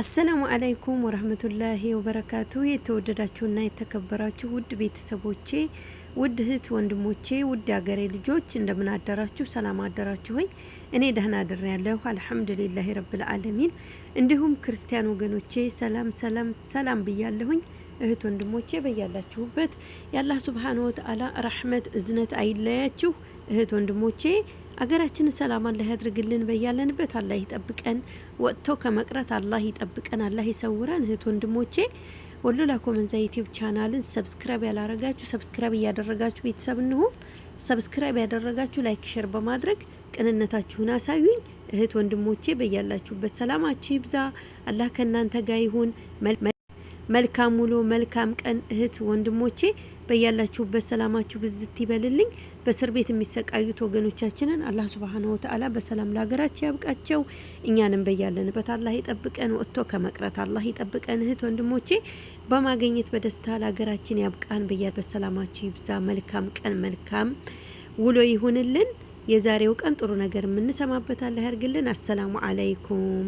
አሰላሙ አለይኩም ወራህመቱላሂ ወበረካቱ። የተወደዳችሁና የተከበራችሁ ውድ ቤተሰቦቼ፣ ውድ እህት ወንድሞቼ፣ ውድ አገሬ ልጆች እንደምን አደራችሁ? ሰላም አደራችሁ ሆይ? እኔ ደህና አድሬያለሁ አልሐምዱሊላሂ ረብል ዓለሚን። እንዲሁም ክርስቲያን ወገኖቼ ሰላም ሰላም ሰላም ብያለሁኝ። እህት ወንድሞቼ በያላችሁበት የአላህ ሱብሃነሁ ወተዓላ ረህመት እዝነት አይለያችሁ። እህት ወንድሞቼ አገራችንን ሰላም አላህ ያድርግልን። በያለንበት አላህ ይጠብቀን። ወጥቶ ከመቅረት አላህ ይጠብቀን፣ አላህ ይሰውረን። እህት ወንድሞቼ ወሎ ላኮመንዛ ዩቲዩብ ቻናልን ሰብስክራይብ ያላረጋችሁ ሰብስክራይብ እያደረጋችሁ ቤተሰብ እንሁን። ሰብስክራይብ ያደረጋችሁ ላይክ ሼር በማድረግ ቅንነታችሁን አሳዩኝ። እህት ወንድሞቼ በያላችሁበት ሰላማችሁ ይብዛ። አላህ ከናንተ ጋር ይሁን። መልካም ውሎ መልካም ቀን። እህት ወንድሞቼ በያላችሁበት ሰላማችሁ ብዝት ይበልልኝ። በእስር ቤት የሚሰቃዩት ወገኖቻችንን አላህ ሱብሃነሁ ወተዓላ በሰላም ለሀገራቸው ያብቃቸው። እኛንም በያለንበት አላህ ይጠብቀን፣ ወጥቶ ከመቅረት አላህ ይጠብቀን። እህት ወንድሞቼ በማግኘት በደስታ ለሀገራችን ያብቃን። በያበት ሰላማችሁ ይብዛ። መልካም ቀን መልካም ውሎ ይሁንልን። የዛሬው ቀን ጥሩ ነገር የምንሰማበት አላህ ያርግልን። አሰላሙ አለይኩም።